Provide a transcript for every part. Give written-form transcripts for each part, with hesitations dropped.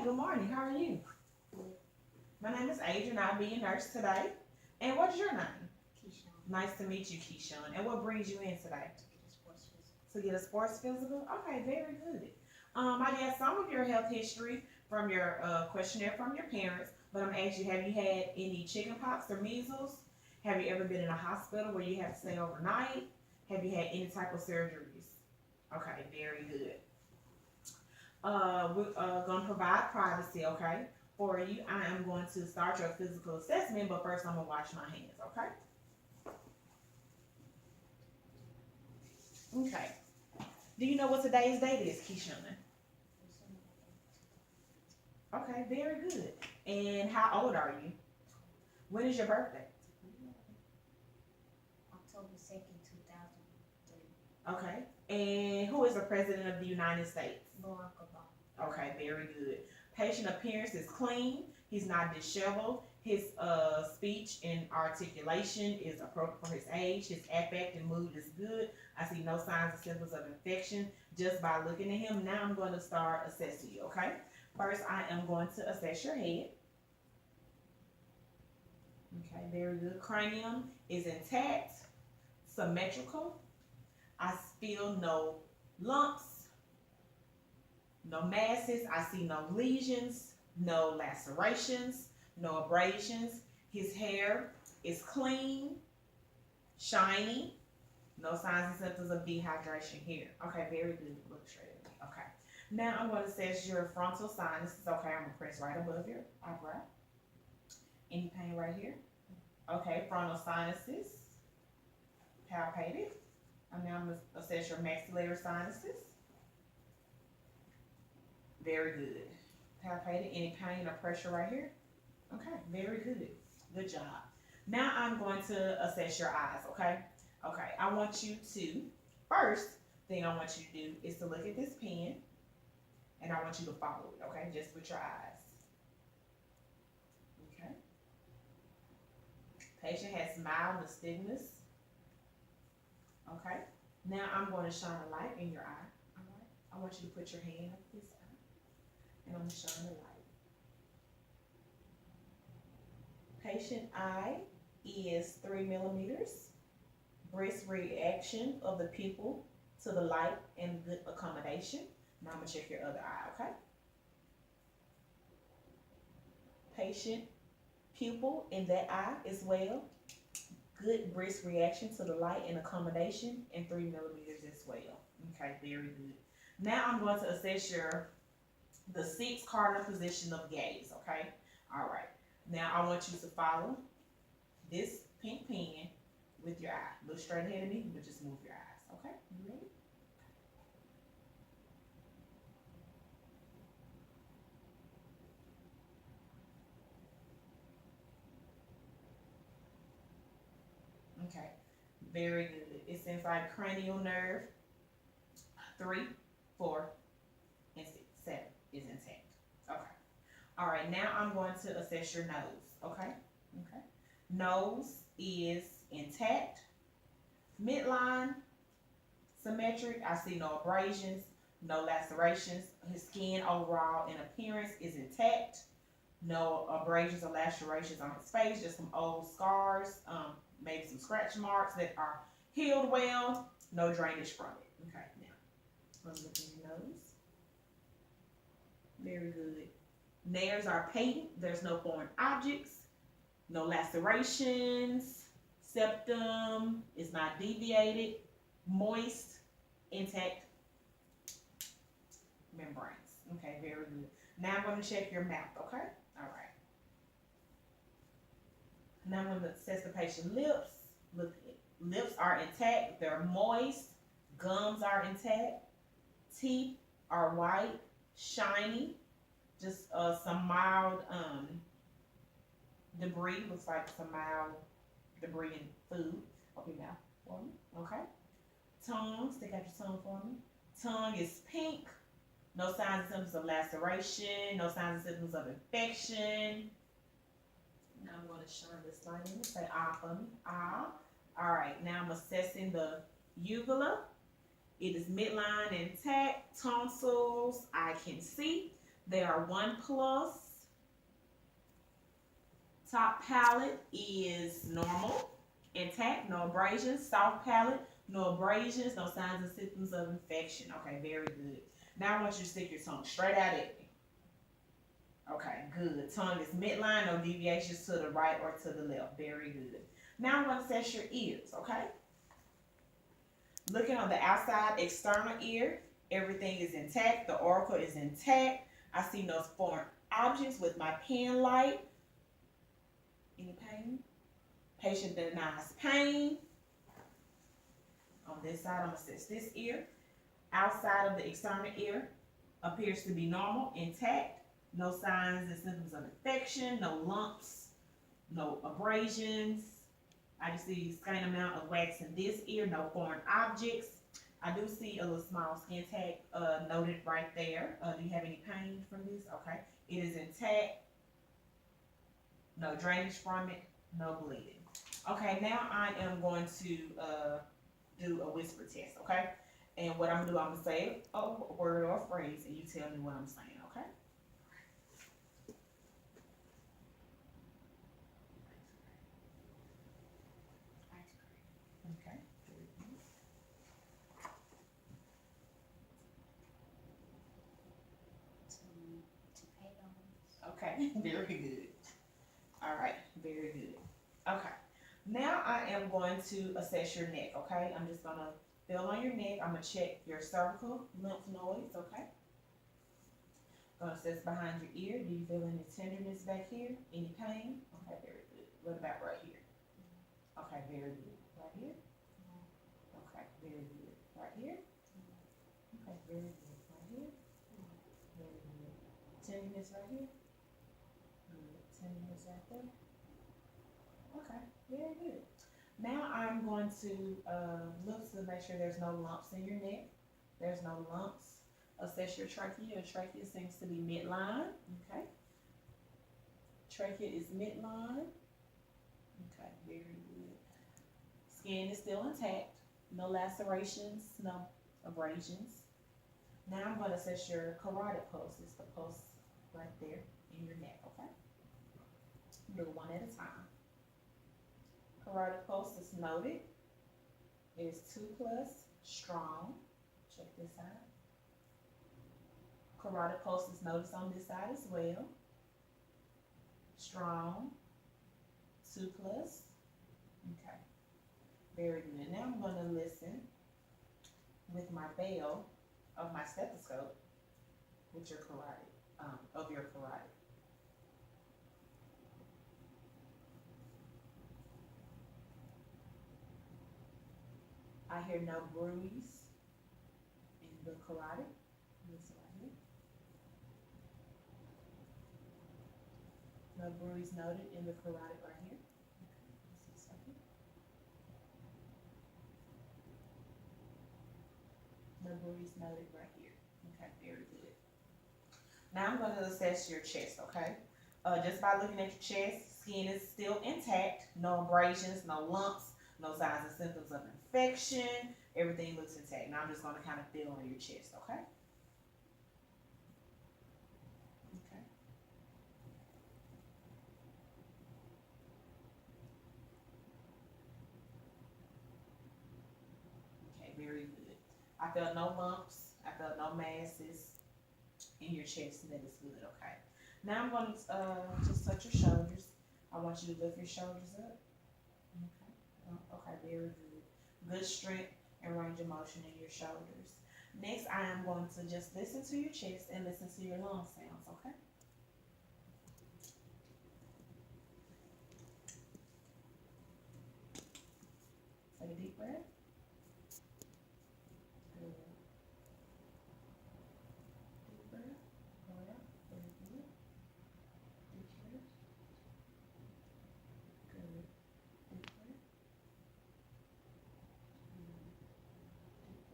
good morning. How are you? My name is Adrian. I'll be your nurse today. And what's your name? Keyshawn. Nice to meet you, Keyshawn. And what brings you in today? To get a sports physical. To get a sports physical? Okay, very good. I got some of your health history from your questionnaire from your parents, but I'm asking you, have you had any chicken pox or measles? Have you ever been in a hospital where you have to stay overnight? Have you had any type of surgeries? Okay, very good. We're going to provide privacy, okay? For you, I am going to start your physical assessment, but first I'm going to wash my hands, okay? Okay. Do you know what today's date is, Keyshawn? Okay, very good. And how old are you? When is your birthday? October 2nd, 2003. Okay. And who is the President of the United States? Barack Obama. Okay, very good. Patient appearance is clean. He's not disheveled. His speech and articulation is appropriate for his age. His affect and mood is good. I see no signs or symptoms of infection just by looking at him. Now I'm going to start assessing you, okay? First, I am going to assess your head. Okay, very good. Cranium is intact, symmetrical. I feel no lumps, no masses. I see no lesions, no lacerations, no abrasions. His hair is clean, shiny. No signs and symptoms of dehydration here. Okay, very good. Look straight at me. Okay. Now I'm going to assess your frontal sinuses. Okay, I'm going to press right above your eyebrow. Any pain right here? Okay, frontal sinuses. Palpated. And now I'm going to assess your maxillary sinuses. Very good. Palpated. Any pain or pressure right here? Okay, very good. Good job. Now I'm going to assess your eyes, okay? Okay, I want you to, first thing I want you to do is to look at this pen, and I want you to follow it, okay? Just with your eyes. Okay. Patient has mild nystagmus. Okay. Now I'm going to shine a light in your eye. All right. I want you to put your hand up this eye, and I'm going to shine the light. Patient eye is 3 millimeters. Brisk reaction of the pupil to the light and good accommodation. Now I'm going to check your other eye, okay? Patient pupil in that eye as well. Good brisk reaction to the light and accommodation, and 3 millimeters as well. Okay, very good. Now I'm going to assess the 6 cardinal position of gaze, okay? All right. Now I want you to follow this pink pen with your eye. Look straight ahead of me, but just move your eyes, okay? You ready? Okay, very good. It's inside cranial nerve. 3, 4, and 6, 7 is intact. Okay. All right, now I'm going to assess your nose, okay? Okay. Nose is intact. Midline, symmetric. I see no abrasions, no lacerations. His skin overall in appearance is intact. No abrasions or lacerations on his face, just some old scars, maybe some scratch marks that are healed well. No drainage from it. Okay, now, let's look at your nose. Very good. Nails are patent. There's no foreign objects. No lacerations. Septum is not deviated. Moist, intact membranes. Okay, very good. Now I'm going to check your mouth, okay? All right. Now I'm going to assess the patient's lips. Look, lips are intact. They're moist. Gums are intact. Teeth are white, shiny. Just some mild debris. Looks like some mild debris in food. Open your mouth for me. Okay. Tongue. Stick out your tongue for me. Tongue is pink. No signs and symptoms of laceration. No signs and symptoms of infection. Now I'm going to shine this light in. Say ah for me. Ah. All right. Now I'm assessing the uvula. It is midline intact. Tonsils I can see. They are 1+. Top palate is normal, intact, no abrasions. Soft palate, no abrasions, no signs and symptoms of infection. Okay, very good. Now I want you to stick your tongue straight out at me. Okay, good. Tongue is midline, no deviations to the right or to the left. Very good. Now I'm going to assess your ears, okay? Looking on the outside external ear, everything is intact. The auricle is intact. I see no foreign objects with my pen light. Any pain? Patient denies pain. On this side, I'm going to assess this ear. Outside of the external ear appears to be normal, intact. No signs and symptoms of infection, no lumps, no abrasions. I just see a slight amount of wax in this ear, no foreign objects. I do see a little small skin tag noted right there. Do you have any pain from this? Okay. It is intact. No drainage from it, no bleeding. Okay, now I am going to do a whisper test, okay? And what I'm gonna do, I'm gonna say a word or a phrase, and you tell me what I'm saying, okay? Okay. Tomatoes. Okay, very good. All right, very good. Okay, now I am going to assess your neck, okay? I'm just gonna feel on your neck. I'm gonna check your cervical lymph nodes, okay? Gonna assess behind your ear. Do you feel any tenderness back here? Any pain? Okay, very good. What about right here? Okay, very good. Right here? Okay, very good. Right here? Okay, very good. Right here? Very good. Tenderness right here? Good. Tenderness right there? Okay, very good. Now I'm going to look to make sure there's no lumps in your neck. There's no lumps. Assess your trachea. Your trachea seems to be midline. Okay. Trachea is midline. Okay, very good. Skin is still intact. No lacerations, no abrasions. Now I'm going to assess your carotid pulse. It's the pulse right there in your neck, okay? Do one at a time. Carotid pulse is noted. It is 2+, strong. Check this out. Carotid pulse is noticed on this side as well. Strong. 2+. Okay. Very good. Now I'm going to listen with my bell of my stethoscope with your carotid, of your carotid. I hear no bruise in the carotid. This right here. No bruise noted in the carotid right here. Okay, this right here. No bruise noted right here. Okay, very good. Now I'm going to assess your chest, okay? Just by looking at your chest, skin is still intact. No abrasions, no lumps, no signs and symptoms of infection. Everything looks intact. Now I'm just going to kind of feel on your chest, okay? Okay. Okay, very good. I felt no lumps. I felt no masses in your chest, and that is good, okay? Now I'm going to just touch your shoulders. I want you to lift your shoulders up. Okay. Okay, very good. Good strength and range of motion in your shoulders. Next, I am going to just listen to your chest and listen to your lung sounds, okay? Take a deep breath. Good. Deep breath. Hold up. Very good. Deep breath. Good. Deep breath. Deep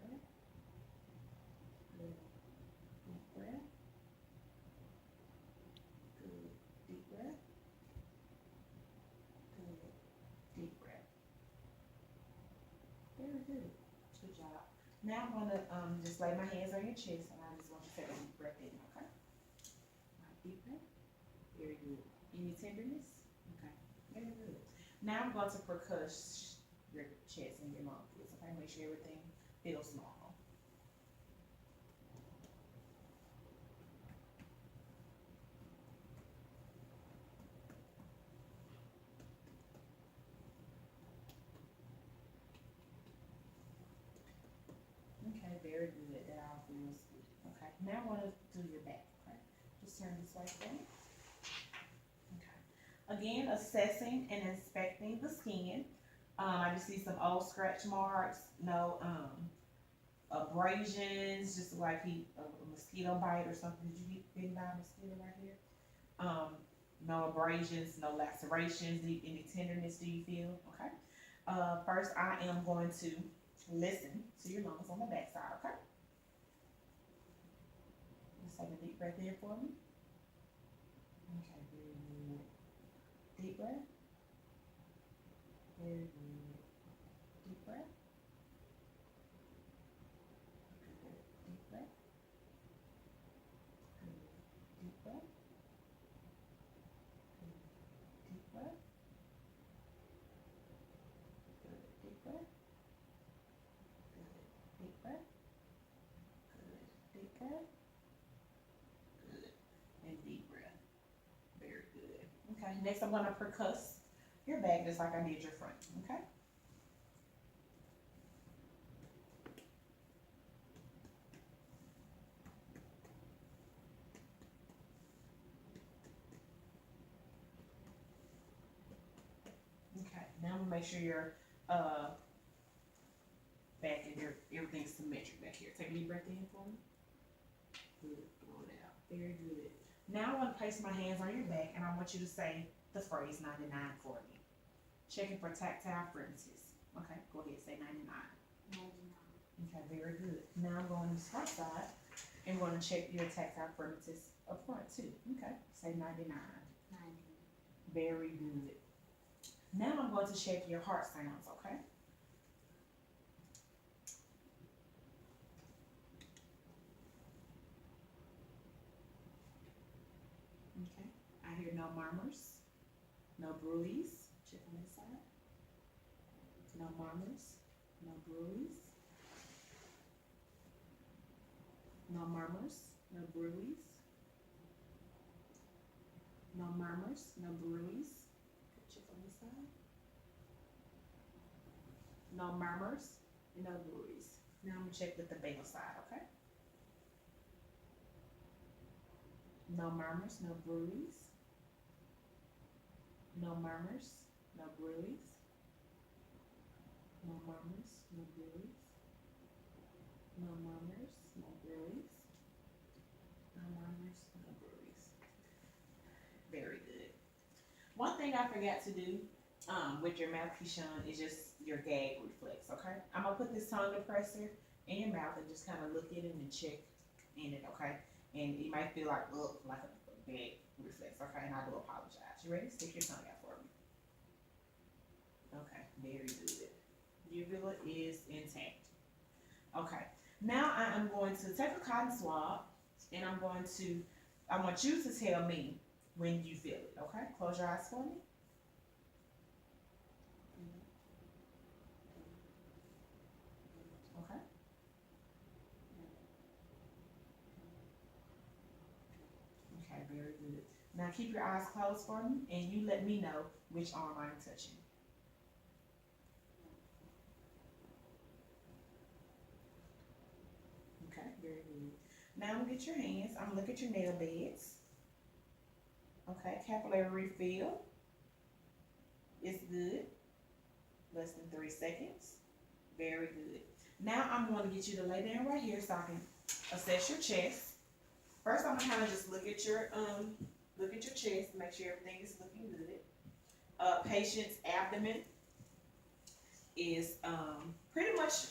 breath. Good. Deep breath. Good. Deep breath. Good. Deep breath. Very good. Good job. Now I'm going to just lay my hands on your chest, and I just want you to take a deep breath in, okay? Very good. Any tenderness? Okay. Very good. Now I'm going to percuss your chest and your lungs. Okay, make sure everything feels normal. Okay, very good. That all feels good. Okay, now I want to do your back. Okay, just turn this way for me. Okay. Again, assessing and inspecting the skin. I just see some old scratch marks, no abrasions, just like a mosquito bite or something. Did you get bitten by a mosquito right here? No abrasions, no lacerations. Any tenderness do you feel? Okay. First, I am going to listen to your lungs on the back side. Okay. Just take a deep breath in for me. Okay, very good. Deep breath. Very good. Deep breath. Good. Deep breath. Good. Deep breath. Good. Deep breath. Good. Deep breath. Good. Deep breath. Good. Deep breath. Good. And deep breath. Very good. Okay, next I'm going to percuss your back just like I did your front. Okay? Okay, now I'm gonna make sure your back and everything's symmetric back here. Take a deep breath in for me. Good, blow it out. Very good. Now I want to place my hands on your back and I want you to say the phrase 99 for me. Checking for tactile firmness. Okay, go ahead, say 99. 99. Okay, very good. Now I'm going to the front side and going to check your tactile firmness up front too. Okay, say 99. 90. Very good. Now I'm going to check your heart sounds, okay? Okay, I hear no murmurs, no bruise. Check on this side. No murmurs, no bruise. No murmurs, no bruise. No murmurs, no bruise. Check on this side. No murmurs, no bruise. Now I'm gonna check with the bagel side, okay? No murmurs, no bruise. No murmurs, no bruise. No murmurs, no bruise. No murmurs, no bruise. No murmurs, no bruise. Very good. One thing I forgot to do with your mouth, Keyshawn, is just your gag reflex, okay? I'm gonna put this tongue depressor in your mouth and just kind of look at it and check in it, okay? And it might feel like, ugh, like a gag reflex, okay? And I do apologize. You ready? Stick your tongue out for me. Okay, very good. Uvula is intact. Okay, now I am going to take a cotton swab and I want you to tell me when you feel it, okay? Close your eyes for me. Okay. Okay, very good. Now keep your eyes closed for me and you let me know which arm I'm touching. Okay, very good. Now I'm gonna get your hands. I'm gonna look at your nail beds. Okay, capillary refill is good. Less than 3 seconds. Very good. Now I'm going to get you to lay down right here so I can assess your chest. First, I'm gonna kind of just look at your chest, make sure everything is looking good. Patient's abdomen is pretty much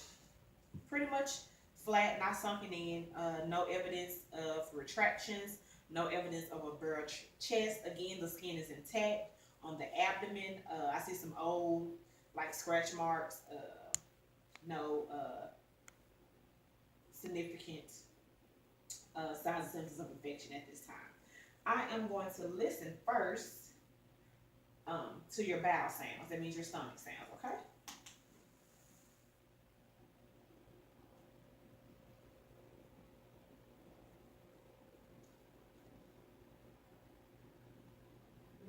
flat, not sunken in. No evidence of retractions. No evidence of a bare chest. Again, the skin is intact on the abdomen. I see some old, like scratch marks. No significant signs and symptoms of infection at this time. I am going to listen first to your bowel sounds. That means your stomach sounds, okay?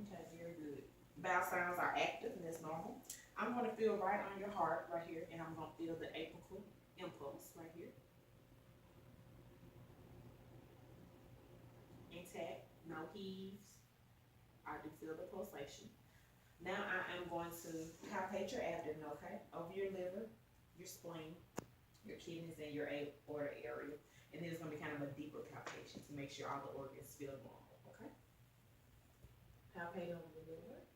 Okay, very good. Bowel sounds are active and that's normal. I'm going to feel right on your heart right here, and I'm going to feel the apical impulse right here. Intact, no heaves. I do feel the pulsation. Now I am going to palpate your abdomen, okay? Over your liver, your spleen, your kidneys, and your aorta area. And then it's going to be kind of a deeper palpation to make sure all the organs feel normal, okay? Palpate over the liver.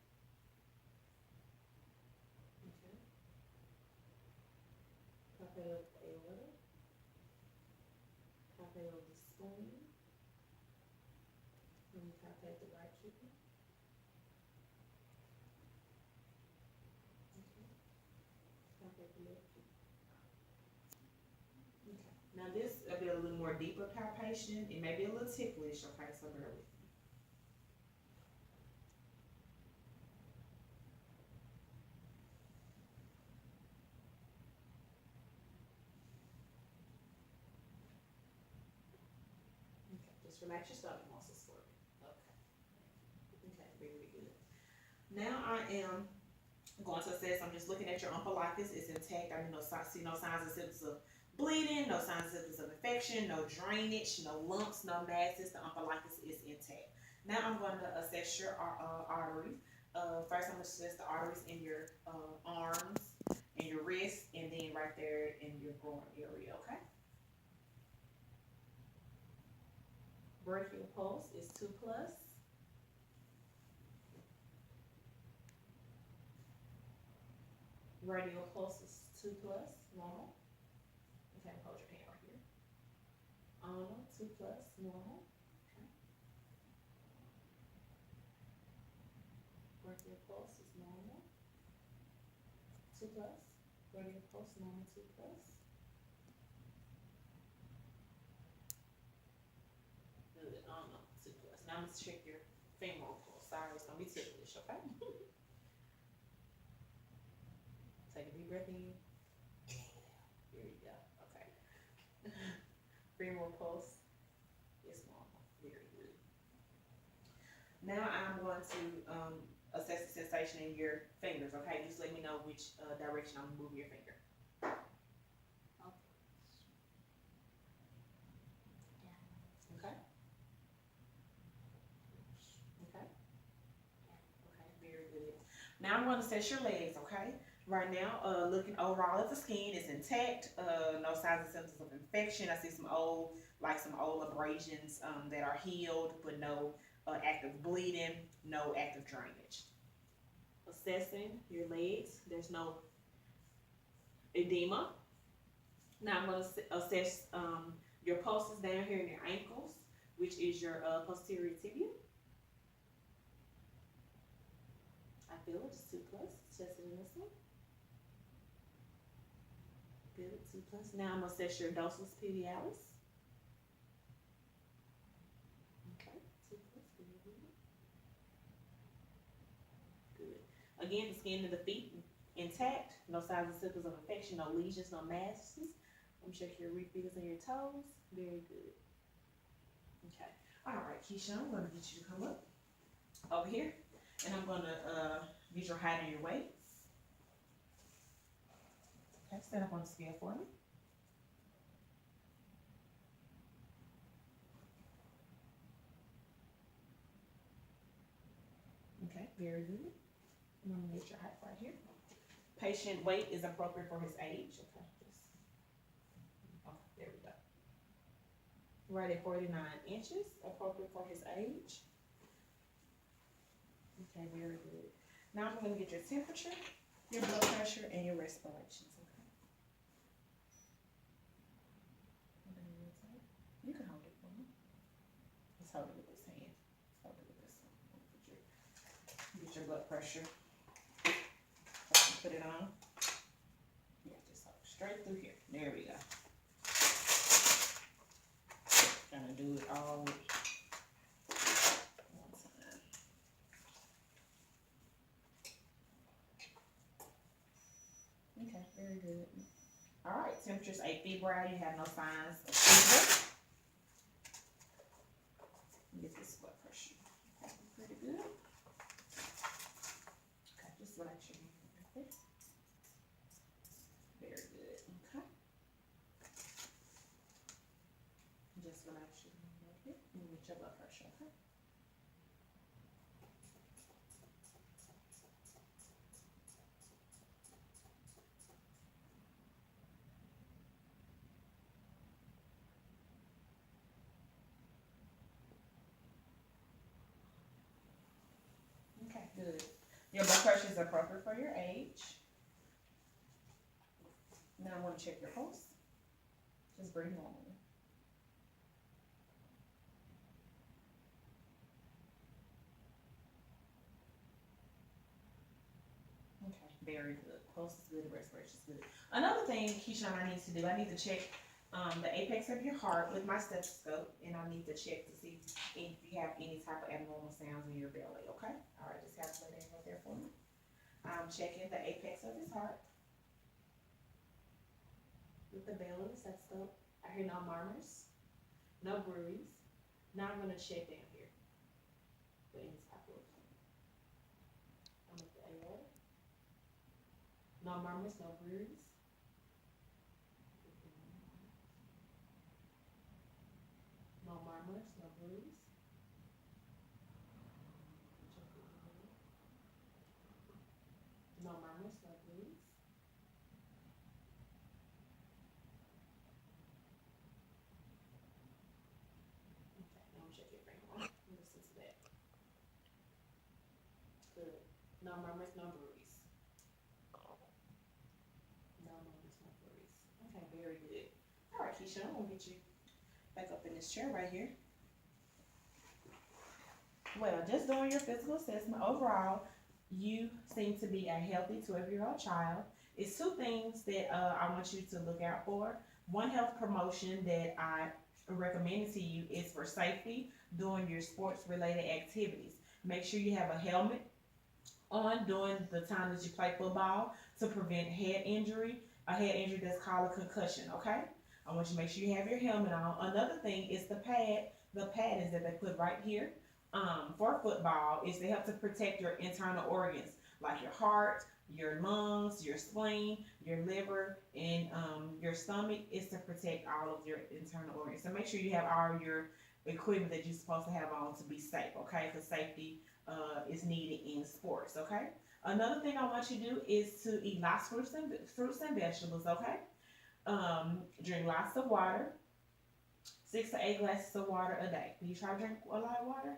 Okay. Palpate over the aorta. Palpate over the spleen. Let me palpate the right kidney. Okay. Palpate the left kidney. Okay. Now this will be a little more deeper palpation. It may be a little ticklish, okay, so bear with me. Okay, just relax your stomach muscles for me. Okay. Okay, very good. Now I am going to assess, I'm just looking at your umbilicus, it's intact. I see no signs and symptoms of bleeding, no signs and symptoms of infection, no drainage, no lumps, no masses. The umbilicus is intact. Now I'm going to assess your arteries. First, I'm going to assess the arteries in your arms, and your wrists, and then right there in your groin area, okay? Brachial pulse is 2+. Radial pulse is 2+, normal. Okay, hold your hand right here. 2+, normal. Okay. Brachial pulse is normal. 2+. Radial pulse, normal, 2+. Good, 2+. Now I'm gonna check your femoral pulse. Sorry, it's gonna be ticklish, okay? Take a deep breath in. Here you go. Okay. Femoral pulse is normal. Very good. Now I'm going to assess the sensation in your fingers. Okay, just let me know which direction I'm moving your finger. Up. Down. Okay. Okay. Okay. Very good. Now I'm going to assess your legs. Okay. Right now, looking overall at the skin, it's intact. No signs and symptoms of infection. I see some old abrasions that are healed, but no active bleeding, no active drainage. Assessing your legs, there's no edema. Now I'm going to assess your pulses down here in your ankles, which is your posterior tibia. I feel it, it's 2+. Test it in this one. Good, 2+. Now I'm going to assess your dorsal tibialis. Okay, 2+. Good. Again, the skin of the feet intact. No signs and symptoms of infection, no lesions, no masses. I'm checking your refills and your toes. Very good. Okay. All right, Keisha, I'm going to get you to come up over here. And I'm going to get your height and your weight. Okay, stand up on the scale for me. Okay, very good. I'm going to get your height right here. Patient weight is appropriate for his age. Okay, there we go. Right at 49 inches, appropriate for his age. Okay, very good. Now I'm going to get your temperature, your blood pressure, and your respirations. You can hold it for me. Let's hold it with this hand. Let's hold it with this one. Get your blood pressure. Put it on. Yeah, just hold it straight through here. There we go. Gonna do it all with you. good. All right, temperature's 8 febrile. You have no signs of fever. Get this blood pressure. Okay, pretty good. Okay, just relax your hand right there. Very good. Okay. Just relax your hand right here. And get your blood pressure, okay? Okay, good. Your blood pressure is appropriate for your age. Now I want to check your pulse. Just breathe normally. Okay, very good. Pulse is good, respiration is good. Another thing, Keyshawn, I need to do, I need to check the apex of your heart with my stethoscope, and I need to check to see if you have any type of abnormal sounds in your belly, okay? All right, just have to lay that right there for me. I'm checking the apex of his heart with the bell of the stethoscope. I hear no murmurs, no bruise. Now I'm going to check down here for any type of, I'm at the aorta. No murmurs, no bruise. No murmurs, no bruise. No murmurs, no bruise. Okay, now I'm checking your brain. Listen to that. Good. No murmurs, no bruise. No murmurs, no bruise. Okay, very good. All right, Keisha, I'm gonna get you back up in this chair right here. Well, just doing your physical assessment, overall, you seem to be a healthy 12-year-old child. It's two things that I want you to look out for. One health promotion that I recommend to you is for safety during your sports-related activities. Make sure you have a helmet on during the time that you play football to prevent head injury, a head injury that's called a concussion, okay? I want you to make sure you have your helmet on. Another thing is the paddings that they put right here for football is to help to protect your internal organs, like your heart, your lungs, your spleen, your liver, and your stomach is to protect all of your internal organs. So make sure you have all your equipment that you're supposed to have on to be safe, okay? Because safety is needed in sports, okay? Another thing I want you to do is to eat lots of fruits and vegetables, okay? Drink lots of water, 6 to 8 glasses of water a day. Do you try to drink a lot of water?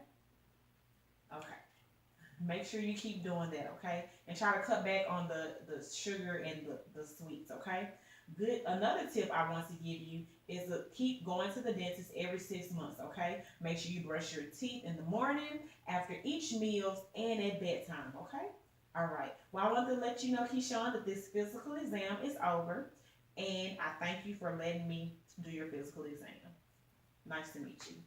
Okay. Make sure you keep doing that, okay? And try to cut back on the sugar and the sweets, okay? Good. Another tip I want to give you is to keep going to the dentist every 6 months, okay? Make sure you brush your teeth in the morning, after each meal, and at bedtime, okay? All right. Well, I want to let you know, Keyshawn, that this physical exam is over, and I thank you for letting me do your physical exam. Nice to meet you.